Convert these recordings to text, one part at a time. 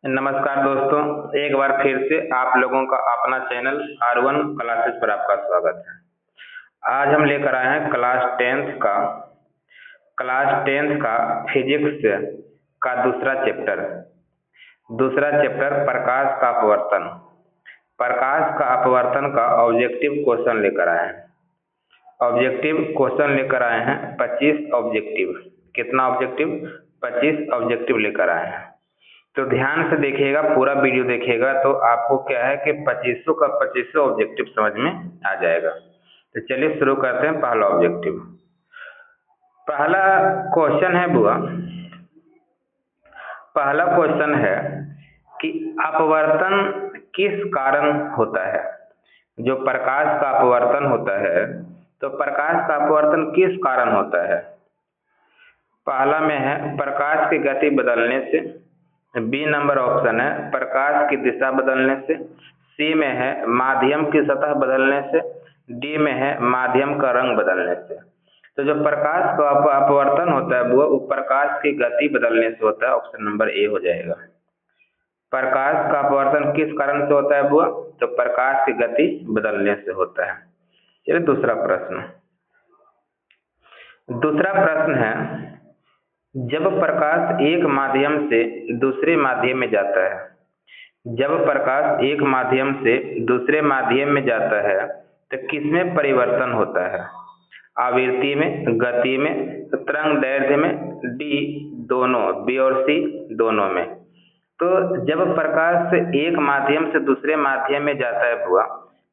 नमस्कार दोस्तों, एक बार फिर से आप लोगों का अपना चैनल R1 क्लासेस पर आपका स्वागत है। आज हम लेकर आए हैं क्लास टेंथ का फिजिक्स का दूसरा चैप्टर प्रकाश का अपवर्तन का ऑब्जेक्टिव क्वेश्चन लेकर आए हैं। 25 ऑब्जेक्टिव। कितना ऑब्जेक्टिव? 25 ऑब्जेक्टिव लेकर आए हैं। तो ध्यान से देखिएगा, पूरा वीडियो देखिएगा तो आपको क्या है कि 2500 का 2500 ऑब्जेक्टिव समझ में आ जाएगा। तो चलिए शुरू करते हैं। पहला ऑब्जेक्टिव, पहला क्वेश्चन है बुआ, पहला क्वेश्चन है कि अपवर्तन किस कारण होता है। जो प्रकाश का अपवर्तन होता है, तो प्रकाश का अपवर्तन किस कारण होता है। पहला में है प्रकाश की गति बदलने से, बी नंबर ऑप्शन है प्रकाश की दिशा बदलने से, सी में है माध्यम की सतह बदलने से, डी में है माध्यम का रंग बदलने से। तो जो प्रकाश का अपवर्तन होता है वो प्रकाश की गति बदलने से होता है। ऑप्शन नंबर ए हो जाएगा। प्रकाश का अपवर्तन किस कारण से होता है बुआ? तो प्रकाश की गति बदलने से होता है। चलिए दूसरा प्रश्न है, जब प्रकाश एक माध्यम से दूसरे माध्यम में जाता है, तो किसमें परिवर्तन होता है? आवृत्ति में, गति में, तरंग दैर्ध्य में, डी दोनों, बी और सी दोनों में। तो जब प्रकाश एक माध्यम से दूसरे माध्यम में जाता है बुआ,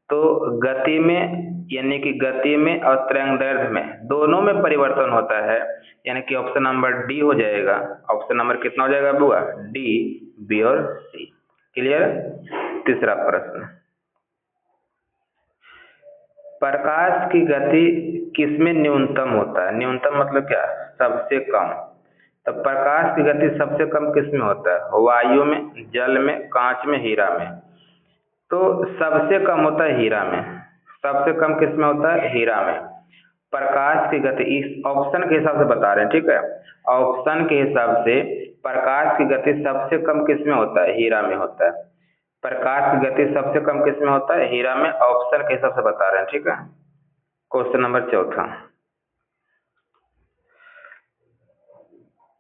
तो गति में, यानी कि गति में और तरंगदैर्ध्य में दोनों में परिवर्तन होता है, यानी कि ऑप्शन नंबर डी हो जाएगा। ऑप्शन नंबर कितना हो जाएगा बुआ? डी, बी और सी। क्लियर? तीसरा प्रश्न, प्रकाश की गति किसमें न्यूनतम होता है? न्यूनतम मतलब क्या? सबसे कम। तो प्रकाश की गति सबसे कम किसमें होता है? वायु में, जल में, कांच में, हीरा में। तो सबसे कम होता है हीरा में। सबसे कम किसमें होता है? हीरा में। प्रकाश की गति इस ऑप्शन के हिसाब से बता रहे हैं, ठीक है। ऑप्शन के हिसाब से प्रकाश की गति सबसे कम किसमें होता है? हीरा में होता है। प्रकाश की गति सबसे कम किसमें होता है? हीरा में। ऑप्शन के हिसाब से बता रहे हैं, ठीक है। क्वेश्चन नंबर चौथा,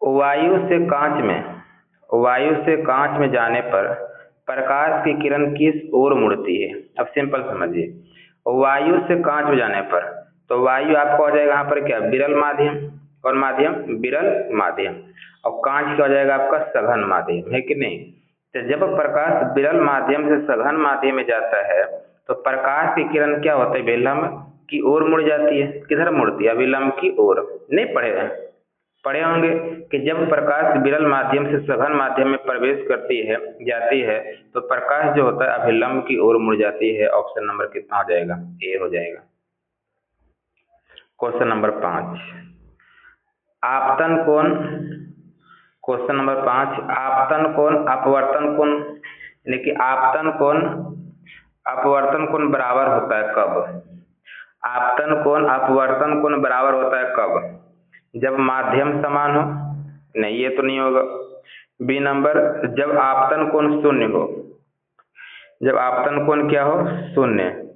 वायु से कांच में जाने पर प्रकाश की किरण किस ओर मुड़ती है? अब सिंपल समझिए, वायु से कांच में जाने पर, तो वायु आपको हो जाएगा यहाँ पर क्या? विरल माध्यम। कौन माध्यम? विरल माध्यम। और कांच क्या हो जाएगा आपका? सघन माध्यम, है कि नहीं? तो जब प्रकाश विरल माध्यम से सघन माध्यम में जाता है, तो प्रकाश की किरण क्या होता है? विलंब की ओर मुड़ जाती है। किधर मुड़ती है? विलंब की ओर। नहीं पढ़े होंगे कि जब प्रकाश विरल माध्यम से सघन माध्यम में प्रवेश जाती है, तो प्रकाश जो होता है अभिलंब की ओर मुड़ जाती है। ऑप्शन नंबर कितना हो जाएगा? ए हो जाएगा। क्वेश्चन नंबर 5, आपतन कोण। क्वेश्चन नंबर 5, आपतन कोण अपवर्तन कोण, यानी कि आपतन कोण अपवर्तन कोण बराबर होता है कब? आपतन कोण अपवर्तन कोण बराबर होता है कब? जब माध्यम समान हो। नहीं, ये तो नहीं होगा। बी नंबर, जब आपतन कोण शून्य हो। जब आपतन कोण क्या हो? शून्य।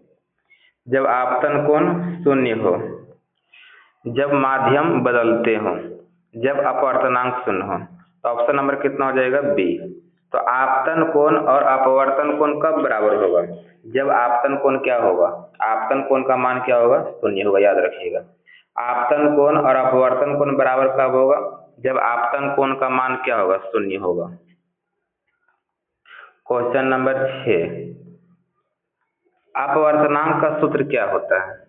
जब आपतन कोण शून्य हो, जब माध्यम बदलते हो, जब अपवर्तनांक शून्य हो। तो ऑप्शन नंबर कितना हो जाएगा? बी। तो आपतन कोण और अपवर्तन कोण कब बराबर होगा? जब आपतन कोण क्या होगा? आपतन कोण का मान क्या होगा? शून्य होगा, याद रखिएगा। आपतन कोण और अपवर्तन कोण बराबर कब होगा? जब आपतन कोण का मान क्या होगा? शून्य होगा। क्वेश्चन नंबर 6, अपवर्तनांक का सूत्र क्या होता है?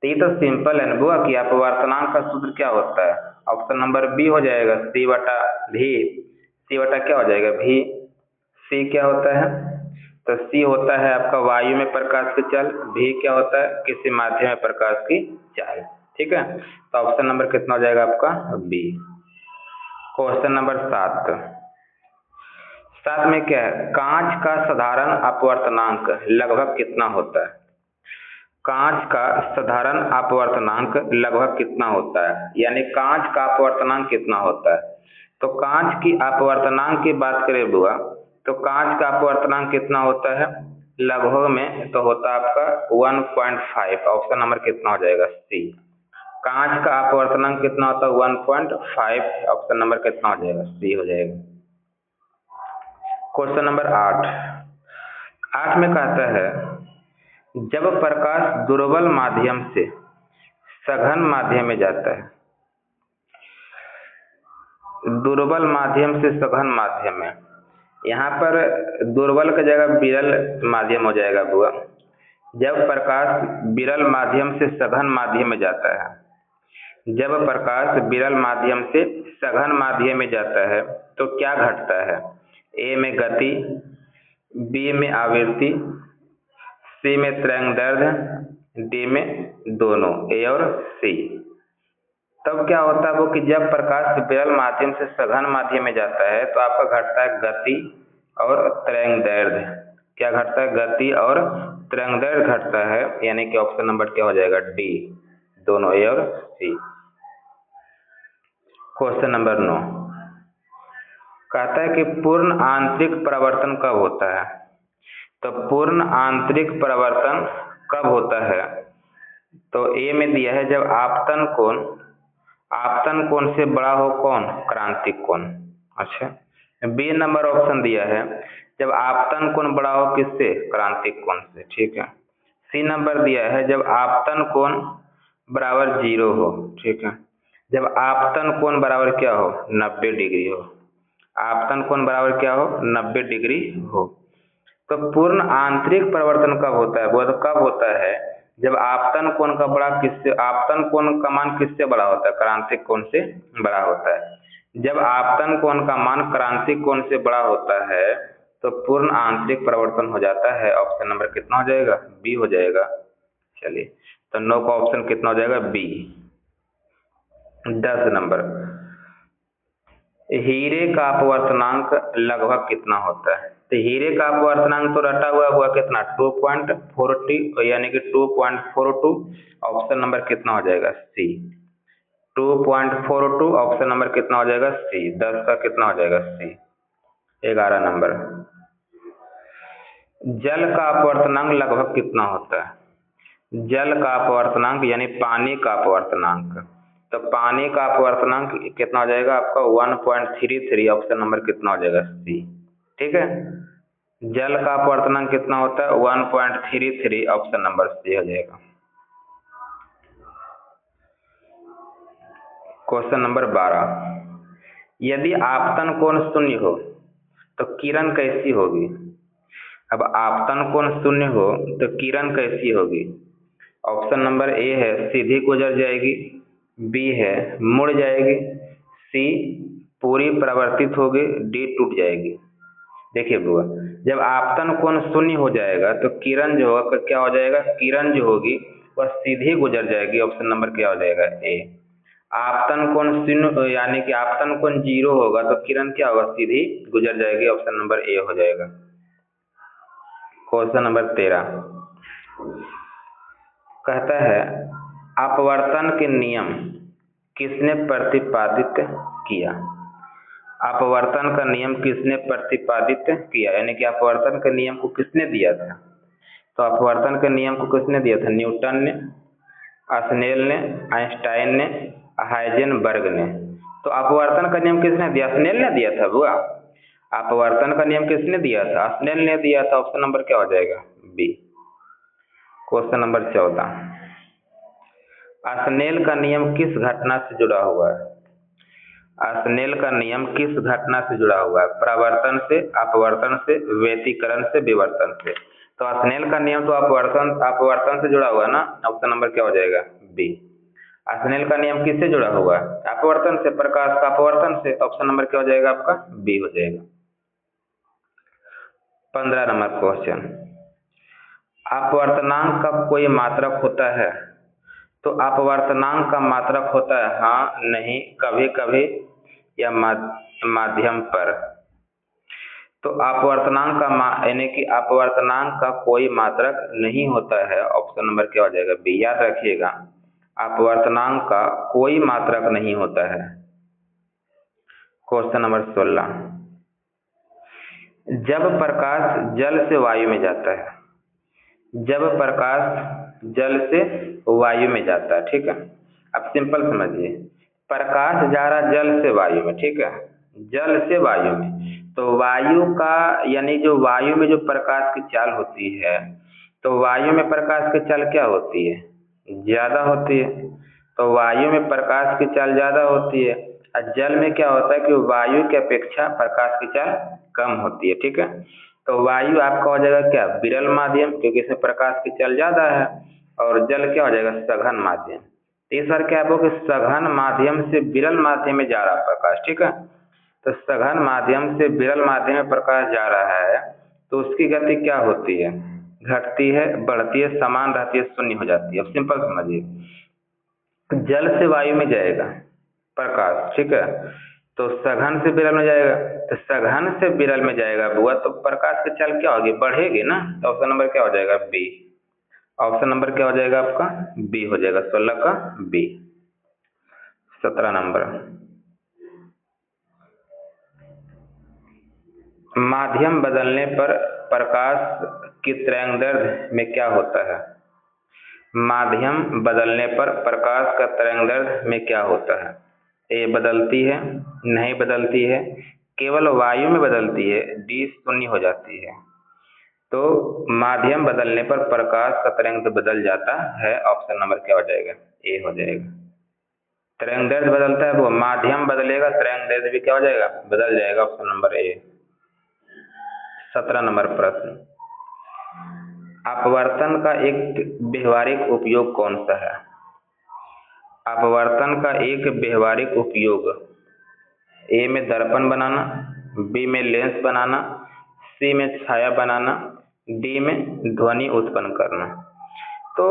तो ये तो सिंपल है ना बुआ कि अपवर्तनांक का सूत्र क्या होता है? ऑप्शन नंबर बी हो जाएगा, सी बटा भी। सी बटा क्या हो जाएगा? भी। सी क्या होता है? तो सी होता है आपका वायु में प्रकाश की चाल, भी क्या होता है? किसी माध्यम में प्रकाश की चाल, ठीक है। तो ऑप्शन नंबर कितना हो जाएगा आपका? बी। क्वेश्चन नंबर 7 में क्या है? कांच का साधारण अपवर्तनांक लगभग कितना होता है? कांच का साधारण अपवर्तनांक लगभग कितना होता है, यानी कांच का अपवर्तनांक कितना होता है? तो कांच की अपवर्तनांक की बात करें बुआ, तो कांच का अपवर्तनांक कितना होता है लगभग में, तो होता है आपका 1.5। ऑप्शन नंबर कितना हो जाएगा सी। कांच का अपवर्तनांक कितना होता है 1.5। ऑप्शन नंबर कितना हो जाएगा सी हो जाएगा। क्वेश्चन नंबर 8 में कहता है जब प्रकाश दुर्बल माध्यम से सघन माध्यम में जाता है, दुर्बल माध्यम से सघन माध्यम में, यहाँ पर दुर्बल की जगह विरल माध्यम हो जाएगा बुआ। जब प्रकाश विरल माध्यम से सघन माध्यम में जाता है, जब प्रकाश विरल माध्यम से सघन माध्यम में जाता है तो क्या घटता है? ए में गति, बी में आवृत्ति, सी में तरंगदैर्ध्य, डी में दोनों, ए और सी। तब क्या होता है वो कि जब प्रकाश विरल माध्यम से सघन माध्यम में जाता है तो आपका घटता है गति और तरंगदैर्ध्य। क्या घटता है? गति और तरंगदैर्ध्य घटता है, यानी कि ऑप्शन नंबर क्या हो जाएगा डी, दोनों, ए और सी। क्वेश्चन नंबर 9 कहता है कि पूर्ण आंतरिक परावर्तन कब होता है? तो पूर्ण आंतरिक परावर्तन कब होता है? तो ए में दिया है जब आपतन कोण से बड़ा हो कौन? क्रांतिक कोण। अच्छा, बी नंबर ऑप्शन दिया है जब आपतन कोण बड़ा हो किससे? क्रांतिक कोण से। ठीक है। सी नंबर दिया है जब आपतन कोण बराबर 0 हो। ठीक है। जब आपतन कोण बराबर क्या हो? 90 डिग्री हो। आपतन कोण बराबर क्या हो? 90 डिग्री हो। तो पूर्ण आंतरिक परिवर्तन कब होता है? वो तो कब होता है जब आपतन कोण का बड़ा किससे, आपतन कोण का मान किससे बड़ा होता है? क्रांतिक कोण से बड़ा होता है। जब आपतन कोण का मान क्रांतिक कोण से बड़ा होता है तो पूर्ण आंतरिक परिवर्तन हो जाता है। ऑप्शन नंबर कितना हो जाएगा? बी हो जाएगा। चलिए, तो 9 का ऑप्शन कितना हो जाएगा? बी। 10 नंबर, हीरे का अपवर्तनांक लगभग कितना होता है? तो हीरे का अपवर्तनांक तो रटा हुआ कितना? 2.40, यानी कि 2.42। ऑप्शन नंबर कितना हो जाएगा? सी, 2.42। ऑप्शन नंबर कितना हो जाएगा? सी। 10 का कितना हो जाएगा? सी। 11 नंबर, जल का अपवर्तनांक लगभग कितना होता है? जल का अपवर्तनांक यानी पानी का अपवर्तनांक, तो पानी का अपवर्तनांक कितना हो जाएगा आपका? 1.33। ऑप्शन नंबर कितना हो जाएगा? सी। ठीक है। जल का अपवर्तनांक कितना होता है? 1.33। ऑप्शन नंबर सी हो जाएगा। क्वेश्चन नंबर 12, यदि आपतन कोण शून्य हो तो किरण कैसी होगी? अब आपतन कोण शून्य हो तो किरण कैसी होगी? ऑप्शन नंबर ए है सीधी गुजर जाएगी, बी है मुड़ जाएगी, सी पूरी परावर्तित होगी, डी टूट जाएगी। देखिए बुआ, जब आपतन कोण शून्य हो जाएगा तो किरण जो होगा क्या हो जाएगा? किरण जो होगी वह सीधी गुजर जाएगी। ऑप्शन नंबर क्या हो जाएगा? ए। आपतन कोण शून्य यानी कि आपतन कोण 0 होगा तो किरण क्या होगा? सीधी गुजर जाएगी। ऑप्शन नंबर ए हो जाएगा। क्वेश्चन नंबर 13 कहता है अपवर्तन के नियम किसने प्रतिपादित किया? अपवर्तन का नियम किसने प्रतिपादित किया, यानी कि अपवर्तन के नियम को किसने दिया था? तो अपवर्तन के नियम को किसने दिया था? न्यूटन ने, स्नेल ने, आइंस्टाइन ने, हाइजेनबर्ग ने। तो अपवर्तन का नियम किसने दिया? स्नेल ने दिया था बुआ। अपवर्तन का नियम किसने दिया था? स्नेल ने दिया था। ऑप्शन नंबर क्या हो जाएगा? बी। क्वेश्चन नंबर 14, स्नेल का नियम किस घटना से जुड़ा हुआ है? स्नेल का नियम किस घटना से जुड़ा हुआ है? परावर्तन से, अपवर्तन से, व्यतिकरण से, विवर्तन से। तो स्नेल का नियम तो अपवर्तन से जुड़ा हुआ है ना। ऑप्शन नंबर क्या हो जाएगा? बी। स्नेल का नियम किससे जुड़ा हुआ है? अपवर्तन से, प्रकाश का अपवर्तन से। ऑप्शन नंबर क्या हो जाएगा आपका? बी हो जाएगा। 15 नंबर क्वेश्चन, अपवर्तनांक का कोई मात्रक होता है? तो अपवर्तनांक का मात्रक होता है हाँ, नहीं, कभी कभी या माध्यम पर। तो अपवर्तनांक का यानी कि अपवर्तनांक का कोई मात्रक नहीं होता है। ऑप्शन नंबर क्या हो जाएगा? बी। याद रखिएगा, अपवर्तनांक का कोई मात्रक नहीं होता है। क्वेश्चन नंबर 16, जब प्रकाश जल से वायु में जाता है, जब प्रकाश जल से वायु में जाता है, ठीक है। अब सिंपल समझिए, प्रकाश जा रहा जल से वायु में, ठीक है, जल से वायु में, तो वायु का यानी जो वायु में जो प्रकाश की चाल होती है, तो वायु में प्रकाश की चाल क्या होती है, ज्यादा होती है। तो वायु में प्रकाश की चाल ज्यादा होती है, और जल में क्या होता है कि वायु की अपेक्षा प्रकाश की चाल कम होती है, ठीक है। तो वायु आपका हो जाएगा क्या, विरल माध्यम, क्योंकि इसमें प्रकाश की चाल ज्यादा है, और जल क्या हो जाएगा, सघन माध्यम। इस बार क्या है कि सघन माध्यम से विरल माध्यम में जा रहा प्रकाश, ठीक है। तो सघन माध्यम से विरल माध्यम में प्रकाश जा रहा है, तो उसकी गति क्या होती है, घटती है, बढ़ती है, समान रहती है, शून्य हो जाती है। अब सिंपल समझिए, जल से वायु में जाएगा प्रकाश, ठीक है, तो सघन से विरल में जाएगा, तो सघन से विरल में जाएगा बुआ, तो प्रकाश की चाल क्या होगी, बढ़ेगी ना। तो ऑप्शन नंबर क्या हो जाएगा, बी। ऑप्शन नंबर क्या हो जाएगा आपका, बी हो जाएगा, 16 का बी। 17 नंबर, माध्यम बदलने पर प्रकाश की तरंगदैर्घ्य में क्या होता है, माध्यम बदलने पर प्रकाश का तरंगदैर्घ्य में क्या होता है। ए बदलती है, नहीं बदलती है, केवल वायु में बदलती है, डी शून्य हो जाती है। तो माध्यम बदलने पर प्रकाश का तरंग बदल जाता है, ऑप्शन नंबर क्या हो जाएगा, ए हो जाएगा। तरंगदैर्घ्य बदलता है वो, माध्यम बदलेगा, तरंगदैर्घ्य भी क्या हो जाएगा, बदल जाएगा, ऑप्शन नंबर ए। 17 नंबर प्रश्न, अपवर्तन का एक व्यवहारिक उपयोग कौन सा है। अपवर्तन का एक व्यवहारिक उपयोग, ए में दर्पण बनाना, बी में लेंस बनाना, सी में छाया बनाना, डी में ध्वनि उत्पन्न करना। तो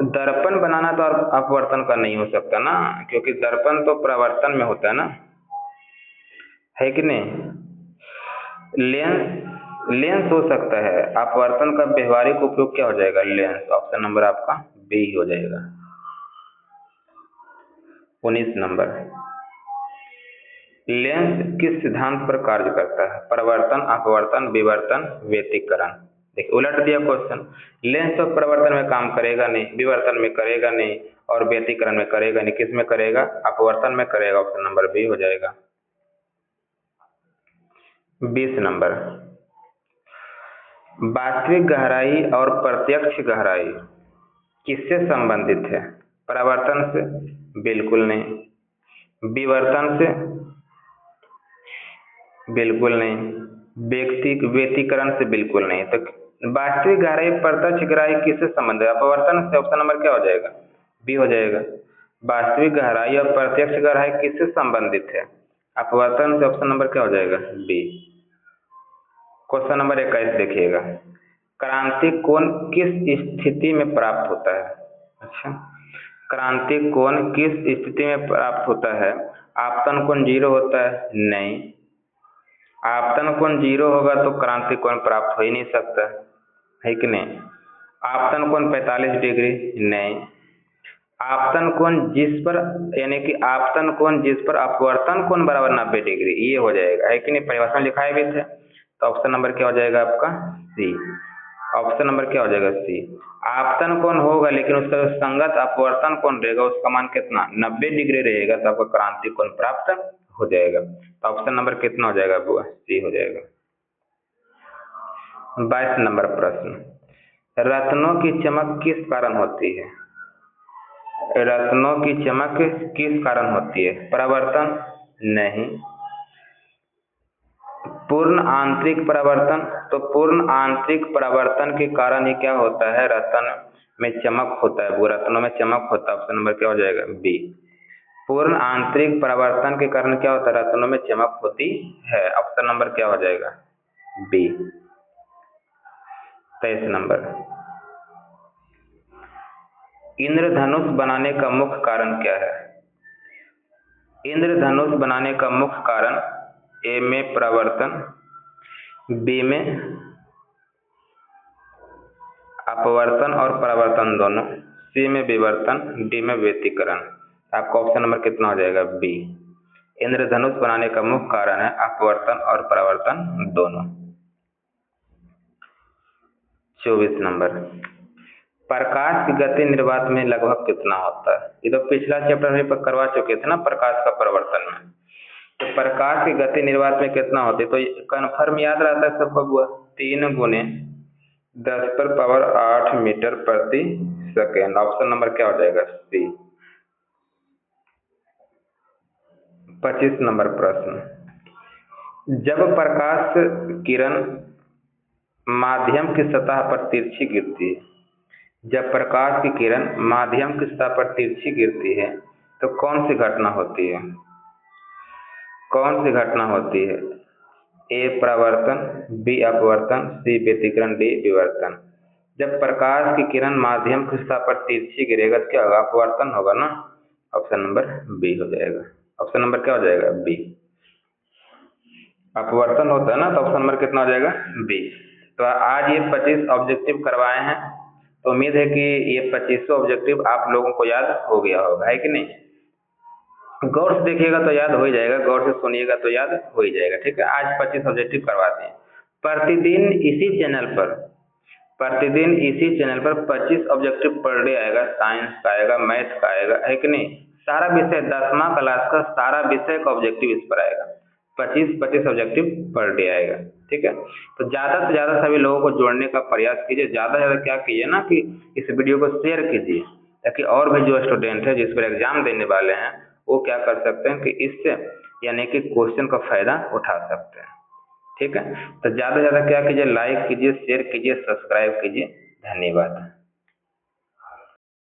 दर्पण बनाना तो अपवर्तन का नहीं हो सकता ना, क्योंकि दर्पण तो परावर्तन में होता है ना, है कि नहीं। लेंस हो सकता है, अपवर्तन का व्यवहारिक उपयोग क्या हो जाएगा, लेंस। ऑप्शन नंबर आपका बी हो जाएगा। 19 नंबर, लेंस किस सिद्धांत पर कार्य करता है, परावर्तन, अपवर्तन, विवर्तन, व्यतिकरण। देखिए उलट दिया क्वेश्चन, लेंस तो परावर्तन में काम करेगा नहीं, विवर्तन में करेगा नहीं, और व्यतिकरण में करेगा नहीं, किस में करेगा, अपवर्तन में करेगा। ऑप्शन नंबर बी हो जाएगा। 20 नंबर, वास्तविक गहराई और प्रत्यक्ष गहराई किससे संबंधित है, परावर्तन से, बिल्कुल नहीं, विवर्तन से, बिल्कुल नहीं, व्यतिकरण से, बिल्कुल नहीं। तो वास्तविक गहराई प्रत्यक्ष गहराई किससे संबंधित है, अपवर्तन से। ऑप्शन नंबर क्या हो जाएगा, बी हो जाएगा। वास्तविक गहराई और प्रत्यक्ष गहराई किससे संबंधित है, अपवर्तन से। ऑप्शन नंबर क्या हो जाएगा, बी। क्वेश्चन नंबर 21 देखिएगा, क्रांतिक कोण किस स्थिति में प्राप्त होता है। अच्छा, क्रांतिक कोण किस स्थिति में प्राप्त होता है, आपतन कोण 0 होता है, नहीं। आपतन कोण 0 होगा तो क्रांतिक कोण प्राप्त हो ही नहीं सकता, है कि नहीं। आपतन कोण 45 डिग्री, नहीं। आपतन कोण जिस पर, यानी कि आपतन कोण जिस पर अपवर्तन कोण बराबर 90 डिग्री, ये हो जाएगा, है कि नहीं, परिभाषा में लिखाए भी थे। तो ऑप्शन नंबर क्या हो जाएगा आपका, सी। ऑप्शन नंबर क्या हो जाएगा, सी। आपतन कोण होगा, लेकिन उसका जो संगत अपवर्तन कोण रहेगा उसका मान कितना, 90 डिग्री रहेगा, तो आपका क्रांतिक कोण प्राप्त हो जाएगा। तो ऑप्शन नंबर कितना हो जाएगा, सी हो जाएगा। 22 नंबर प्रश्न, रत्नों की चमक किस कारण होती है, रत्नों की चमक किस कारण होती है, परावर्तन, नहीं। पूर्ण आंतरिक परावर्तन, तो पूर्ण आंतरिक परावर्तन के कारण ही क्या होता है, रत्न में चमक होता है, वो रत्नों में चमक होता है। ऑप्शन नंबर क्या हो जाएगा, बी। पूर्ण आंतरिक परावर्तन के कारण क्या होता है, रत्नों में चमक होती है। ऑप्शन नंबर क्या हो जाएगा, बी। 23 नंबर, इंद्रधनुष बनाने का मुख्य कारण क्या है। इंद्रधनुष बनाने का मुख्य कारण, ए में परावर्तन, बी में अपवर्तन और परावर्तन दोनों, सी में विवर्तन, डी में व्यतिकरण। आपका ऑप्शन नंबर कितना हो जाएगा, बी। इंद्रधनुष बनाने का मुख्य कारण है अपवर्तन और परावर्तन दोनों। 24 नंबर, प्रकाश की गति निर्वात में लगभग कितना होता है? ये तो पिछला चैप्टर में करवा चुके थे ना, प्रकाश का परिवर्तन में। तो प्रकाश की गति निर्वात में कितना होती है? तो कन्फर्म याद रहता है सबको, हुआ 3 गुने 10⁸ मीटर प्रति सेकेंड। ऑप्शन नंबर क्या हो जाएगा? सी। 25 नंबर प्रश्न, जब प्रकाश किरण माध्यम की सतह पर तिरछी गिरती है, जब प्रकाश की किरण माध्यम की सतह पर तिरछी गिरती है तो कौन सी घटना होती है? कौन सी घटना होती है? ए परावर्तन, बी अपवर्तन, सी व्यतिकरण, डी विवर्तन। जब प्रकाश की किरण माध्यम की सतह पर तिरछी गिरेगा तो क्या होगा? अपवर्तन होगा ना। ऑप्शन नंबर बी हो जाएगा। ऑप्शन नंबर क्या हो जाएगा? बी। अपवर्तन होता है ना, तो ऑप्शन नंबर कितना हो जाएगा? बी। तो आज ये 25 ऑब्जेक्टिव करवाए हैं, तो उम्मीद है कि ये 25 ऑब्जेक्टिव आप लोगों को याद हो गया होगा, है कि नहीं? गौर से देखिएगा तो याद हो ही जाएगा, गौर से सुनिएगा तो याद हो ही जाएगा। ठीक है, आज 25 ऑब्जेक्टिव करवाते हैं। प्रतिदिन इसी चैनल पर 25 ऑब्जेक्टिव पर डे आएगा। साइंस का आएगा, मैथ का आएगा, है कि नहीं? सारा विषय 10वां क्लास का सारा विषय का ऑब्जेक्टिव इस पर आएगा। 25 ऑब्जेक्टिव पर डे आएगा। ठीक है, तो ज़्यादा से ज़्यादा सभी लोगों को जोड़ने का प्रयास कीजिए। ज़्यादा से ज़्यादा क्या कीजिए ना कि इस वीडियो को शेयर कीजिए, ताकि और भी जो स्टूडेंट है जिस पर एग्जाम देने वाले हैं वो क्या कर सकते हैं कि इससे यानी कि क्वेश्चन का फायदा उठा सकते हैं। ठीक है, तो ज़्यादा से ज़्यादा क्या कीजिए? लाइक कीजिए, शेयर कीजिए, सब्सक्राइब कीजिए। धन्यवाद।